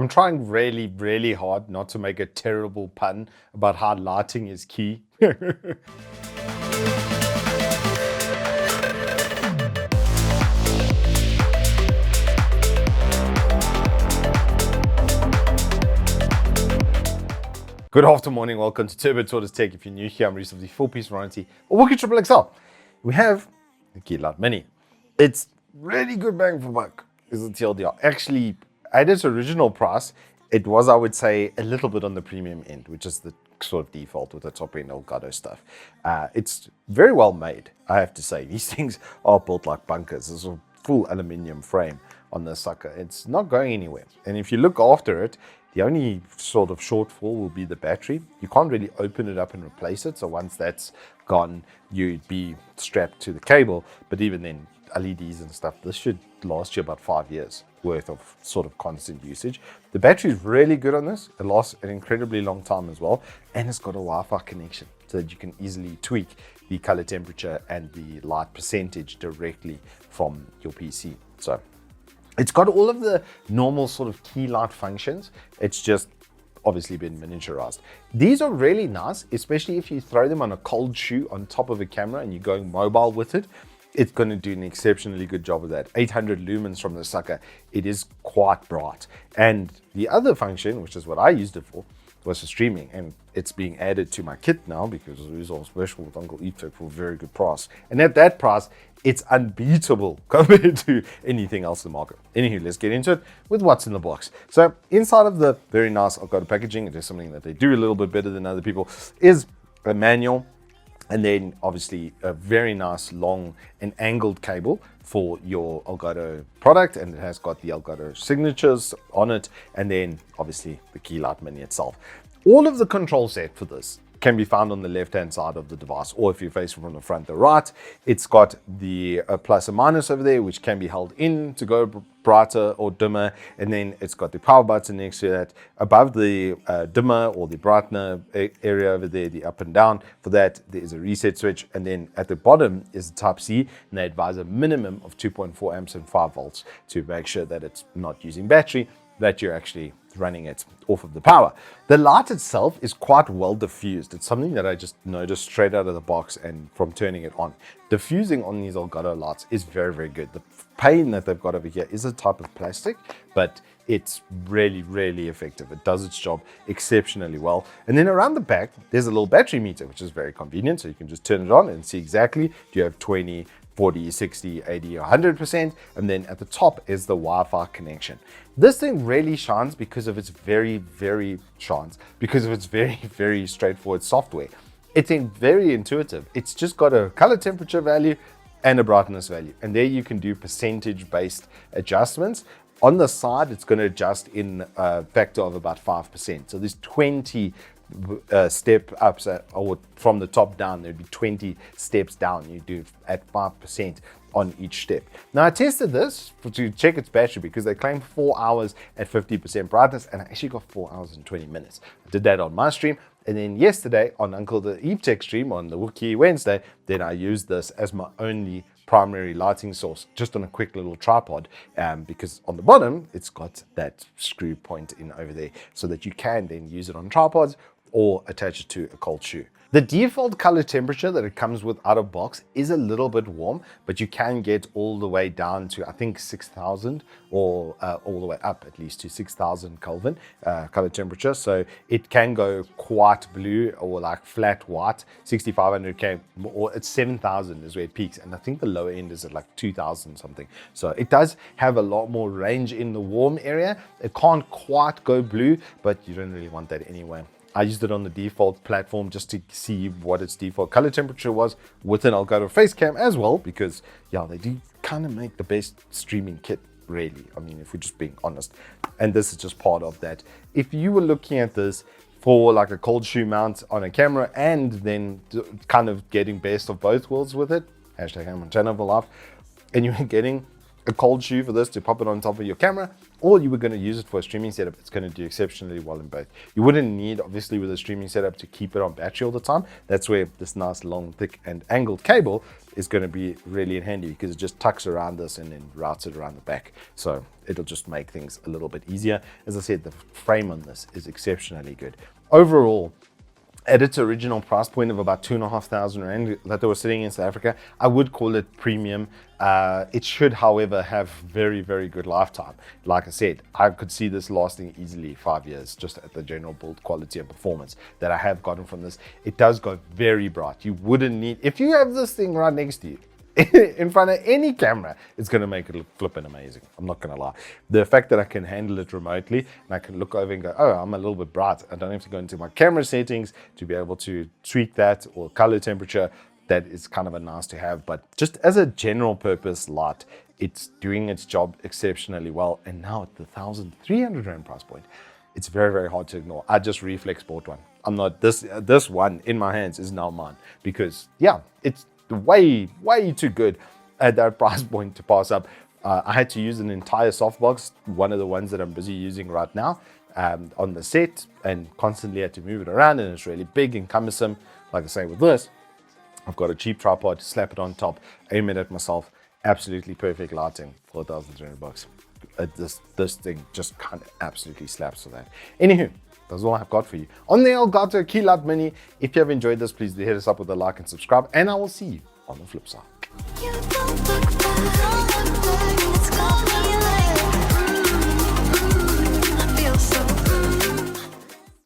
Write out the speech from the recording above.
I'm trying really, really hard not to make a terrible pun about how lighting is key. Good afternoon, welcome to Turbo Tortoise Tech. If you're new here, I'm Reese of the 4-piece warranty or Wookie Triple XL. We have the Key Light Mini. It's really good bang for buck, is the TLDR. Actually, at its original price, it was, I would say, a little bit on the premium end, which is the sort of default with the top end Elgato stuff. It's very well made, I have to say. These things are built like bunkers. There's a full aluminium frame on this sucker. It's not going anywhere. And if you look after it, the only sort of shortfall will be the battery. You can't really open it up and replace it. So once that's gone, you'd be strapped to the cable. But even then, LEDs and stuff, this should last you about 5 years worth of sort of constant usage. The battery is really good on this. It lasts an incredibly long time as well. And it's got a Wi-Fi connection so that you can easily tweak the color temperature and the light percentage directly from your PC. So it's got all of the normal sort of key light functions. It's just obviously been miniaturized. These are really nice, especially if you throw them on a cold shoe on top of a camera and you're going mobile with it. It's going to do an exceptionally good job of that. 800 lumens from the sucker. It is quite bright. And the other function, which is what I used it for, was for streaming, and it's being added to my kit now because it was all special with Uncle Evetech for a very good price. And at that price, it's unbeatable compared to anything else in the market. Anywho, let's get into it with what's in the box. So inside of the very nice Elgato packaging, it is something that they do a little bit better than other people, is a manual, and then obviously a very nice long and angled cable for your Elgato product, and it has got the Elgato signatures on it, and then obviously the Key Light Mini itself. All of the control set for this can be found on the left-hand side of the device, or if you're facing from the front, the right. It's got the plus and minus over there, which can be held in to go brighter or dimmer, and then it's got the power button next to that. Above the dimmer or the brightener area over there, the up and down, for that there is a reset switch, and then at the bottom is the Type-C, and they advise a minimum of 2.4 amps and 5 volts to make sure that it's not using battery, that you're actually running it off of the power. The light itself is quite well diffused. It's something that I just noticed straight out of the box and from turning it on. Diffusing on these Elgato lights is very, very good. The pane that they've got over here is a type of plastic, but it's really, really effective. It does its job exceptionally well. And then around the back, there's a little battery meter, which is very convenient. So you can just turn it on and see exactly, do you have 20, 40, 60, 80, or 100%, and then at the top is the Wi-Fi connection. This thing really shines because of its very, very straightforward software. It's very intuitive. It's just got a color temperature value and a brightness value, and there you can do percentage-based adjustments. On the side, it's going to adjust in a factor of about 5%. So there's 20 step ups or from the top down, there'd be 20 steps down. You do at 5% on each step. Now I tested this to check its battery because they claim 4 hours at 50% brightness, and I actually got 4 hours and 20 minutes. I did that on my stream, and then yesterday on Uncle the Evetech stream on the Wookie Wednesday, then I used this as my only primary lighting source, just on a quick little tripod, because on the bottom it's got that screw point in over there so that you can then use it on tripods or attach it to a cold shoe. The default color temperature that it comes with out of box is a little bit warm, but you can get all the way down to, I think, 6,000 or all the way up at least to 6,000 Kelvin color temperature. So it can go quite blue or like flat white, 6,500K, or it's 7,000 is where it peaks. And I think the lower end is at like 2,000 something. So it does have a lot more range in the warm area. It can't quite go blue, but you don't really want that anyway. I used it on the default platform just to see what its default color temperature was with an Elgato face cam as well, because yeah, they do kind of make the best streaming kit, really. I mean, if we're just being honest. And this is just part of that. If you were looking at this for like a cold shoe mount on a camera and then kind of getting best of both worlds with it, hashtag I'm on channel for life, and you're getting a cold shoe for this to pop it on top of your camera, or you were going to use it for a streaming setup, it's going to do exceptionally well in both. You wouldn't need, obviously, with a streaming setup to keep it on battery all the time. That's where this nice, long, thick, and angled cable is going to be really handy, because it just tucks around this and then routes it around the back. So it'll just make things a little bit easier. As I said, the frame on this is exceptionally good. Overall, at its original price point of about 2,500 Rand that they were sitting in South Africa, I would call it premium. It should, however, have very, very good lifetime. Like I said, I could see this lasting easily 5 years, just at the general build quality and performance that I have gotten from this. It does go very bright. You wouldn't need, if you have this thing right next to you, in front of any camera, it's going to make it look flipping amazing. I'm not going to lie. The fact that I can handle it remotely and I can look over and go, oh, I'm a little bit bright. I don't have to go into my camera settings to be able to tweak that, or color temperature. That is kind of a nice to have. But just as a general purpose light, it's doing its job exceptionally well. And now at the 1,300 Rand price point, it's very, very hard to ignore. I just reflex bought one. I'm not, this one in my hands is now mine, because yeah, it's way too good at that price point to pass up. I had to use an entire softbox, one of the ones that I'm busy using right now, on the set, and constantly had to move it around, and it's really big and cumbersome. Like I say, with this, I've got a cheap tripod, slap it on top, aim it at myself. Absolutely perfect lighting for 1,300 bucks. This thing just kind of absolutely slaps for that. Anywho, that's all I've got for you on the Elgato Key Light Mini. If you have enjoyed this, please do hit us up with a like and subscribe, and I will see you on the flip side.